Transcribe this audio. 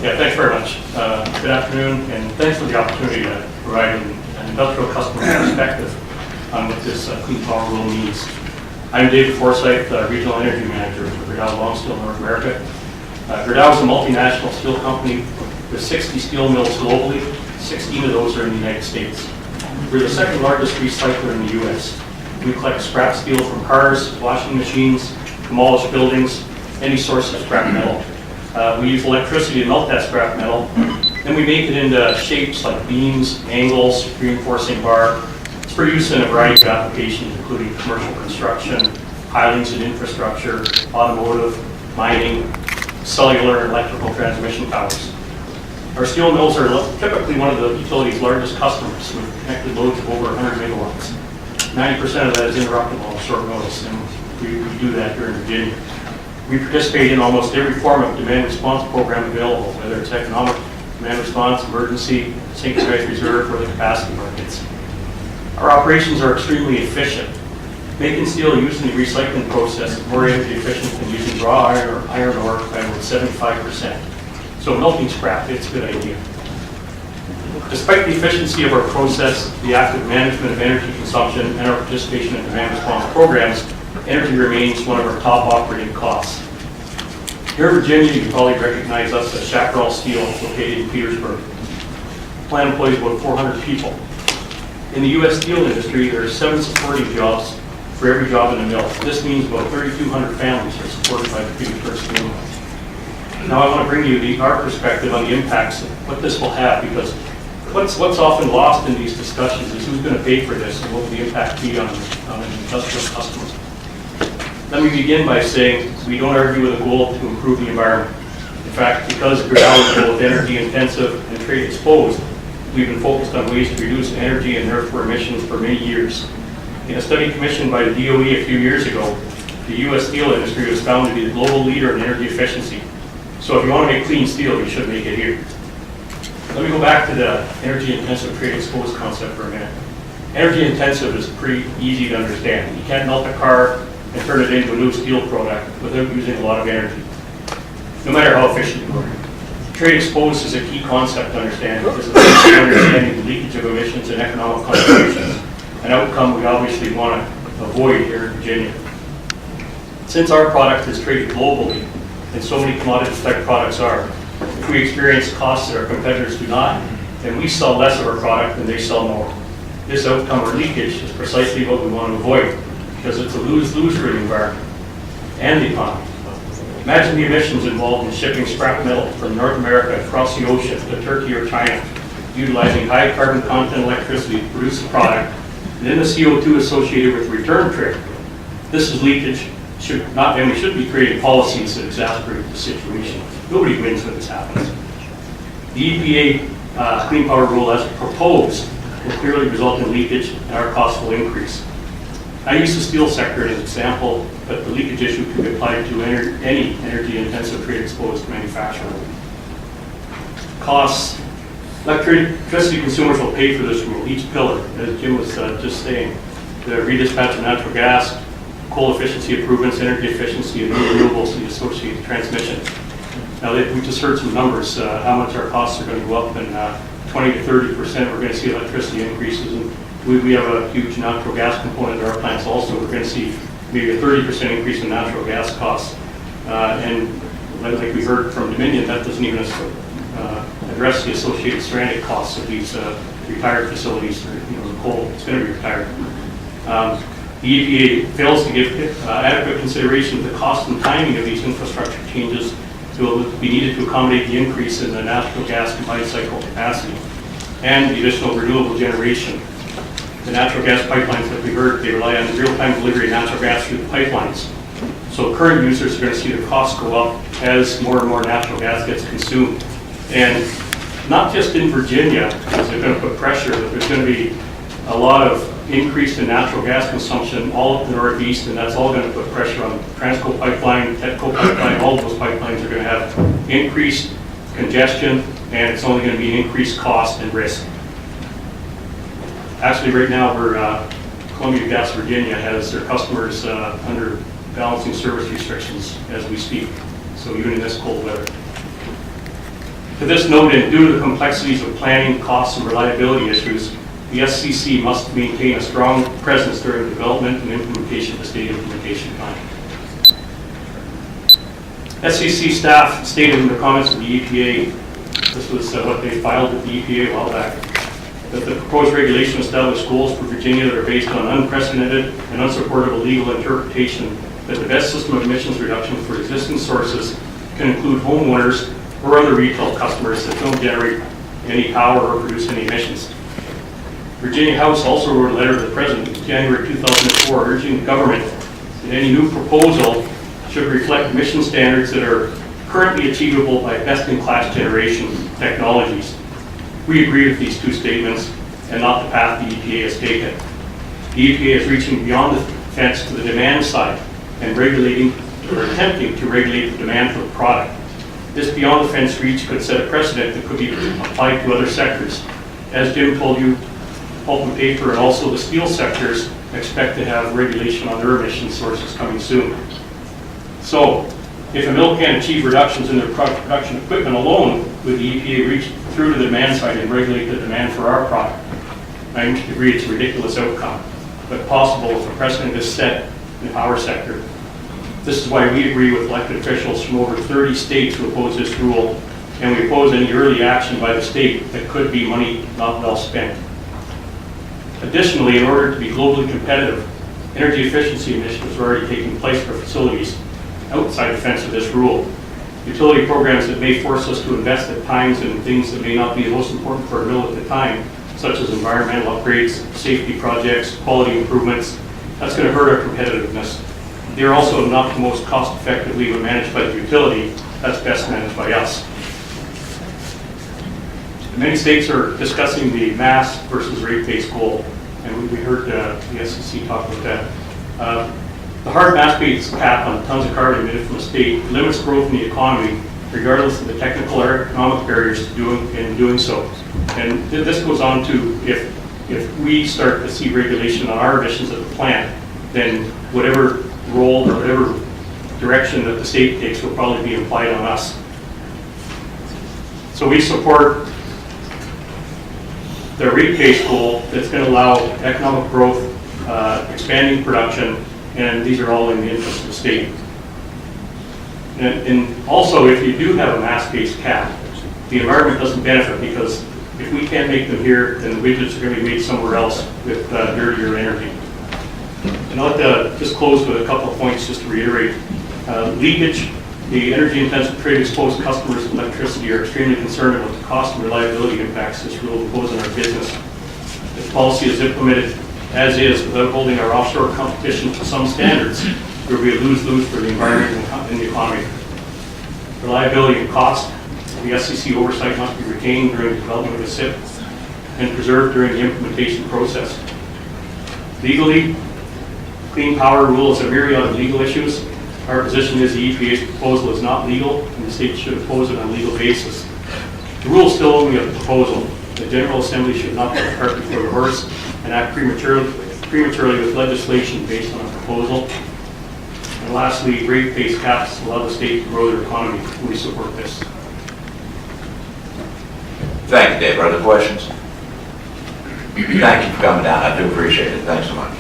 Yeah, thanks very much. Good afternoon, and thanks for the opportunity to provide an industrial customer perspective on what this Clean Power Rule means. I'm David Forsyth, Regional Energy Manager for Gerdau Long Steel North America. Gerdau is a multinational steel company with 60 steel mills globally. 16 of those are in the United States. We're the second largest recycler in the U.S. We collect scrap steel from cars, washing machines, demolished buildings, any source of scrap metal. We use electricity to melt that scrap metal, then we make it into shapes like beams, angles, reinforcing bar. It's for use in a variety of applications, including commercial construction, pilings and infrastructure, automotive, mining, cellular and electrical transmission towers. Our steel mills are typically one of the utility's largest customers with connected loads of over 100 megawatts. 90% of that is interruptible on short notice, and we do that here in Virginia. We participate in almost every form of demand response program available, whether it's economic demand response, emergency, synchronized reserve, or the capacity markets. Our operations are extremely efficient. Making steel using the recycling process is more energy efficient than using raw iron ore by about 75%. So melting scrap, it's a good idea. Despite the efficiency of our process, the active management of energy consumption, and our participation in demand response programs, energy remains one of our top operating costs. Here in Virginia, you probably recognize us as Chaparral Steel, located in Petersburg. The plant employs about 400 people. In the U.S. steel industry, there are 7 supporting jobs for every job in the mill. This means about 3,200 families are supported by the Petersburg Steel Mill. Now I want to bring you our perspective on the impacts of what this will have, because what's often lost in these discussions is who's going to pay for this and what will the impact be on an industrial customer. Let me begin by saying we don't argue with a goal to improve the environment. In fact, because Gerdau is both energy intensive and trade exposed, we've been focused on ways to reduce energy and therefore emissions for many years. In a study commissioned by the DOE a few years ago, the U.S. steel industry was found to be the global leader in energy efficiency. So if you want to make clean steel, you should make it here. Let me go back to the energy intensive trade exposed concept for a minute. Energy intensive is pretty easy to understand. You can't melt a car and turn it into a new steel product without using a lot of energy, no matter how efficient you are. Trade exposed is a key concept to understand because it's understanding the leakage of emissions and economic contributions, an outcome we obviously want to avoid here in Virginia. Since our product is traded globally, and so many commodities type products are, if we experience costs that our competitors do not, then we sell less of our product than they sell more. This outcome or leakage is precisely what we want to avoid, because it's a lose-lose for the environment and the economy. Imagine the emissions involved in shipping scrap metal from North America across the ocean to Turkey or China, utilizing high carbon content electricity to produce a product, and then the CO2 associated with return trip. This is leakage. And we should be creating policies that exacerbate the situation. Nobody wins when this happens. The EPA Clean Power Rule as proposed will clearly result in leakage and our costs will increase. I use the steel sector as an example, but the leakage issue can be applied to any energy-intensive trade-exposed manufacturer. Costs. Electricity consumers will pay for this rule, each pillar, as Jim was just saying. The redispatch of natural gas, coal efficiency improvements, energy efficiency, and renewables, the associated transmission. Now, we just heard some numbers, how much our costs are going to go up, and 20 to 30% we're going to see electricity increases. And we have a huge natural gas component in our plants also. We're going to see maybe a 30% increase in natural gas costs. And like we heard from Dominion, that doesn't even address the associated stranded costs of these retired facilities, or the coal that's going to be retired. The EPA fails to give adequate consideration to the cost and timing of these infrastructure changes that will be needed to accommodate the increase in the natural gas combined cycle capacity and the additional renewable generation. The natural gas pipelines that we heard, they rely on real-time delivery of natural gas through the pipelines. So current users are going to see their costs go up as more and more natural gas gets consumed. And not just in Virginia, because they're going to put pressure, but there's going to be a lot of increase in natural gas consumption all up the Northeast, and that's all going to put pressure on Transco pipeline, TETCO pipeline. All of those pipelines are going to have increased congestion, and it's only going to be an increased cost and risk. Actually, right now, Columbia Gas Virginia has their customers under balancing service restrictions as we speak, so even in this cold weather. To this note, and due to the complexities of planning, costs, and reliability issues, the SCC must maintain a strong presence during development and implementation of the state implementation plan. SCC staff stated in their comments to the EPA, this was what they filed with the EPA a while back, that the proposed regulation established goals for Virginia that are based on unprecedented and unsupportable legal interpretation that the best system of emissions reduction for existing sources can include homeowners or other retail customers that don't generate any power or produce any emissions. Virginia House also wrote a letter to the President in January 2004 urging the government that any new proposal should reflect emission standards that are currently achievable by best-in-class generation technologies. We agree with these two statements and not the path the EPA has taken. The EPA is reaching beyond the fence to the demand side and regulating or attempting to regulate the demand for the product. This beyond the fence reach could set a precedent that could be applied to other sectors. As Jim told you, pulp and paper and also the steel sectors expect to have regulation on their emission sources coming soon. So, if a mill can't achieve reductions in their production equipment alone, would the EPA reach through to the demand side and regulate the demand for our product? I agree it's a ridiculous outcome, but possible if a precedent is set in the power sector. This is why we agree with elected officials from over 30 states who oppose this rule, and we oppose any early action by the state that could be money not well spent. Additionally, in order to be globally competitive, energy efficiency initiatives are already taking place for facilities outside the fence of this rule. Utility programs that may force us to invest at times in things that may not be the most important for a mill at the time, such as environmental upgrades, safety projects, quality improvements, that's going to hurt our competitiveness. They're also not the most cost-effectively when managed by the utility, that's best managed by us. Many states are discussing the mass versus rate-based goal, and we heard the SCC talk about that. The hard mass-based cap on tons of carbon emitted from a state limits growth in the economy, regardless of the technical or economic barriers to doing so. And this goes on to if we start to see regulation on our emissions at the plant, then whatever role or whatever direction that the state takes will probably be applied on us. So we support the rate-based goal that's going to allow economic growth, expanding production, and these are all in the interest of the state. And also, if you do have a mass-based cap, the environment doesn't benefit because if we can't make them here, then the widgets are going to be made somewhere else with dirtier energy. And I'd like to just close with a couple of points just to reiterate. Leakage, the energy-intensive trade-exposed customers of electricity are extremely concerned about the cost and reliability impacts this rule will impose on our business. If policy is implemented as is without holding our offshore competition to some standards, there will be a lose-lose for the environment and the economy. Reliability and cost, the SCC oversight must be retained during the development of the SIP and preserved during the implementation process. Legally, Clean Power Rule is a myriad of legal issues. Our position is the EPA's proposal is not legal, and the state should oppose it on a legal basis. The rule is still only a proposal. The General Assembly should not put the cart before the horse and act prematurely with legislation based on a proposal. And lastly, rate-based caps allow the state to grow their economy. We support this. Thank you, Dave. Are there questions? Thank you for coming down. I do appreciate it. Thanks so much.